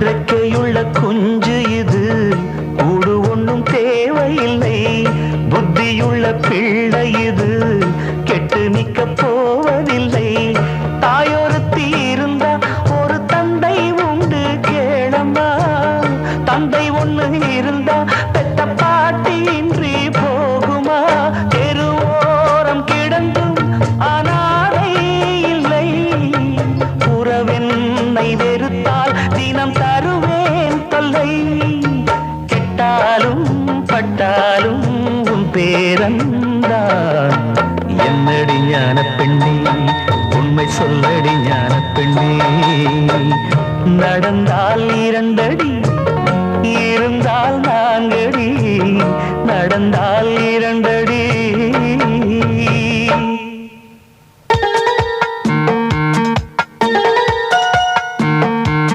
ரெக்கையுள்ள குஞ்சு இது, கூடு ஒண்ணும் தேவையில்லை. புத்தியுள்ள பிள்ளை இது, கெட்டு நிக்க போவதில்லை. தாயொருத்தி இருந்தா ஒரு தந்தை உண்டு கேளம்மா. தந்தை ஒண்ணு இருந்தா பெத்த பாட்டி இன்றி போகுமா? தெருவோரம் கிடந்தும் அனாதை இல்லை. உறவென்னை வெறுத்தால் தினம் தருவேன் தொல்லை. கெட்டாலும் பட்டாலும் உன் பேரந்தான். என்னடி ஞான பெண்ணே, உண்மை சொல்லடி ஞான பெண்ணே. நடந்தால் 2 அடி, இருந்தால் 4 அடி. நடந்தால்